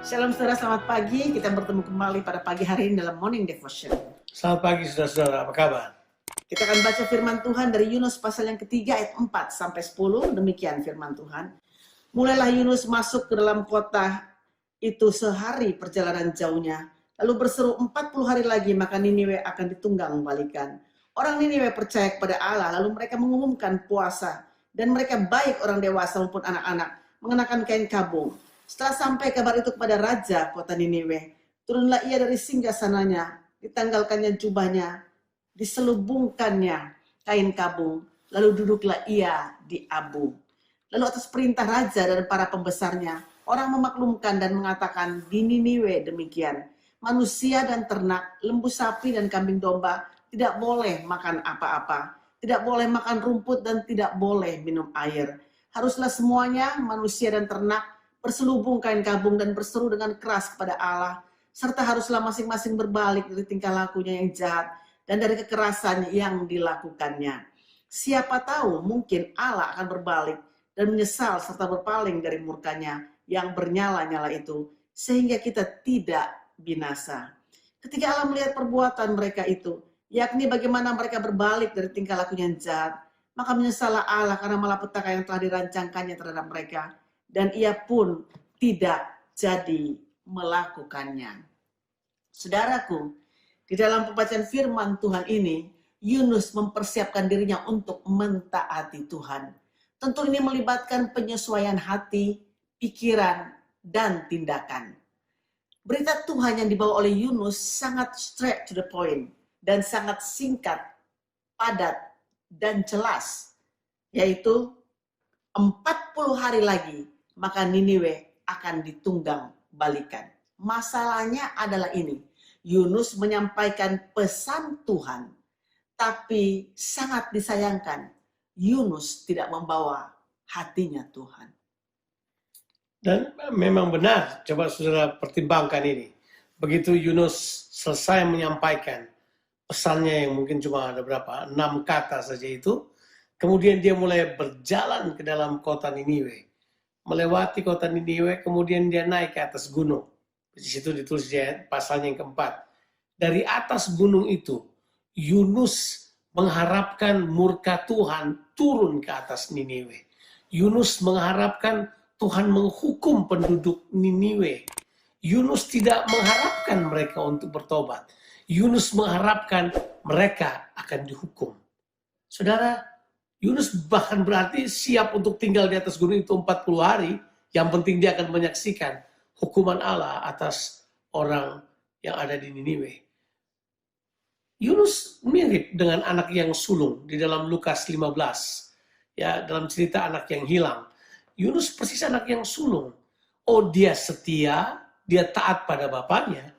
Shalom saudara, selamat pagi. Kita bertemu kembali pada pagi hari ini dalam Morning Devotion. Selamat pagi saudara-saudara, apa kabar? Kita akan baca firman Tuhan dari Yunus pasal yang ketiga ayat 4 sampai 10. Demikian firman Tuhan. Mulailah Yunus masuk ke dalam kota itu sehari perjalanan jauhnya. Lalu berseru 40 hari lagi maka Niniwe akan ditunggang balikan. Orang Niniwe percaya kepada Allah, lalu mereka mengumumkan puasa. Dan mereka baik orang dewasa maupun anak-anak mengenakan kain kabung. Setelah sampai kabar itu kepada raja kota Niniwe, turunlah ia dari singgasananya, ditanggalkannya jubahnya, diselubungkannya kain kabung, lalu duduklah ia di abu. Lalu atas perintah raja dan para pembesarnya, orang memaklumkan dan mengatakan di Niniwe demikian, manusia dan ternak, lembu sapi dan kambing domba tidak boleh makan apa-apa, tidak boleh makan rumput dan tidak boleh minum air. Haruslah semuanya, manusia dan ternak, berselubung kain kabung dan berseru dengan keras kepada Allah, serta haruslah masing-masing berbalik dari tingkah lakunya yang jahat dan dari kekerasan yang dilakukannya. Siapa tahu mungkin Allah akan berbalik dan menyesal serta berpaling dari murkanya yang bernyala-nyala itu, sehingga kita tidak binasa. Ketika Allah melihat perbuatan mereka itu, yakni bagaimana mereka berbalik dari tingkah lakunya yang jahat, maka menyesallah Allah karena malapetaka yang telah dirancangkannya terhadap mereka, dan ia pun tidak jadi melakukannya. Saudaraku, di dalam pembacaan firman Tuhan ini, Yunus mempersiapkan dirinya untuk mentaati Tuhan. Tentu ini melibatkan penyesuaian hati, pikiran, dan tindakan. Berita Tuhan yang dibawa oleh Yunus sangat straight to the point dan sangat singkat, padat, dan jelas, yaitu 40 hari lagi maka Niniwe akan ditunggang balikan. Masalahnya adalah ini, Yunus menyampaikan pesan Tuhan, tapi sangat disayangkan, Yunus tidak membawa hatinya Tuhan. Dan memang benar, coba saudara pertimbangkan ini. Begitu Yunus selesai menyampaikan pesannya yang mungkin cuma ada berapa, 6 kata saja itu, kemudian dia mulai berjalan ke dalam kota Niniwe. Melewati kota Niniwe, kemudian dia naik ke atas gunung. Di situ ditulis di pasalnya yang keempat. Dari atas gunung itu, Yunus mengharapkan murka Tuhan turun ke atas Niniwe. Yunus mengharapkan Tuhan menghukum penduduk Niniwe. Yunus tidak mengharapkan mereka untuk bertobat. Yunus mengharapkan mereka akan dihukum. Saudara, Yunus bahkan berarti siap untuk tinggal di atas gunung itu 40 hari. Yang penting dia akan menyaksikan hukuman Allah atas orang yang ada di Niniwe. Yunus mirip dengan anak yang sulung di dalam Lukas 15. Ya, dalam cerita anak yang hilang. Yunus persis anak yang sulung. Oh, dia setia, dia taat pada bapaknya.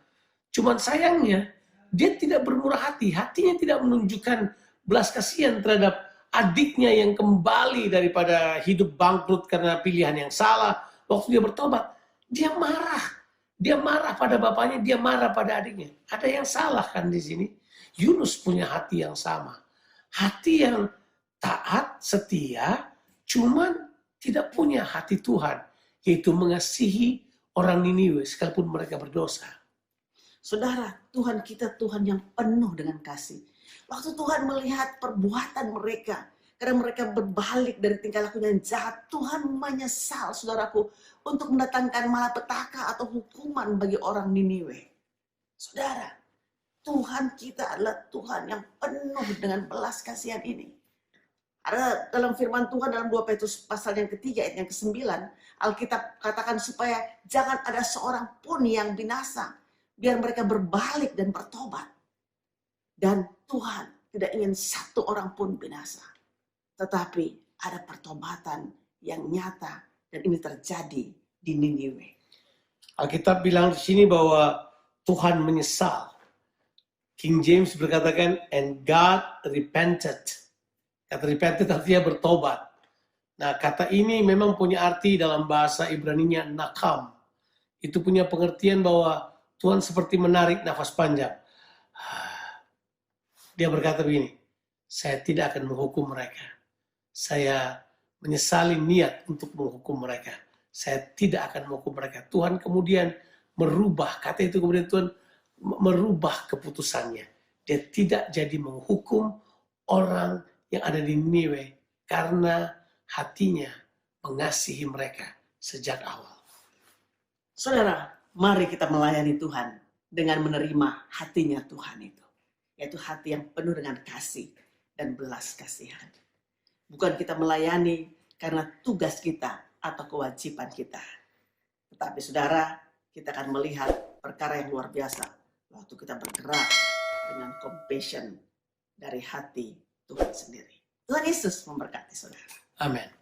Cuman sayangnya, dia tidak bermurah hati. Hatinya tidak menunjukkan belas kasihan terhadap adiknya yang kembali daripada hidup bangkrut karena pilihan yang salah. Waktu dia bertobat, dia marah. Dia marah pada bapaknya, dia marah pada adiknya. Ada yang salah kan di sini? Yunus punya hati yang sama. Hati yang taat, setia, cuman tidak punya hati Tuhan. Yaitu mengasihi orang Niniwe sekalipun mereka berdosa. Saudara, Tuhan kita Tuhan yang penuh dengan kasih. Waktu Tuhan melihat perbuatan mereka, karena mereka berbalik dari tingkah laku yang jahat, Tuhan menyesal, saudaraku, untuk mendatangkan malapetaka atau hukuman bagi orang Niniwe. Saudara, Tuhan kita adalah Tuhan yang penuh dengan belas kasihan ini. Ada dalam firman Tuhan dalam 2 Petrus pasal yang ketiga ayat yang ke-9, Alkitab katakan supaya jangan ada seorang pun yang binasa, biar mereka berbalik dan bertobat. Dan Tuhan tidak ingin satu orang pun binasa. Tetapi ada pertobatan yang nyata dan ini terjadi di Niniwe. Alkitab bilang di sini bahwa Tuhan menyesal. King James berkatakan, and God repented. Kata repented artinya bertobat. Nah, kata ini memang punya arti dalam bahasa Ibraninya nakam. Itu punya pengertian bahwa Tuhan seperti menarik nafas panjang. Dia berkata begini, saya tidak akan menghukum mereka. Saya menyesali niat untuk menghukum mereka. Saya tidak akan menghukum mereka. Tuhan kemudian merubah. Kata itu kemudian Tuhan merubah keputusannya. Dia tidak jadi menghukum orang yang ada di Niniwe karena hatinya mengasihi mereka sejak awal. Saudara, mari kita melayani Tuhan dengan menerima hatinya Tuhan itu. Yaitu hati yang penuh dengan kasih dan belas kasihan. Bukan kita melayani karena tugas kita atau kewajiban kita. Tetapi saudara, kita akan melihat perkara yang luar biasa waktu kita bergerak dengan compassion dari hati Tuhan sendiri. Tuhan Yesus memberkati saudara. Amin.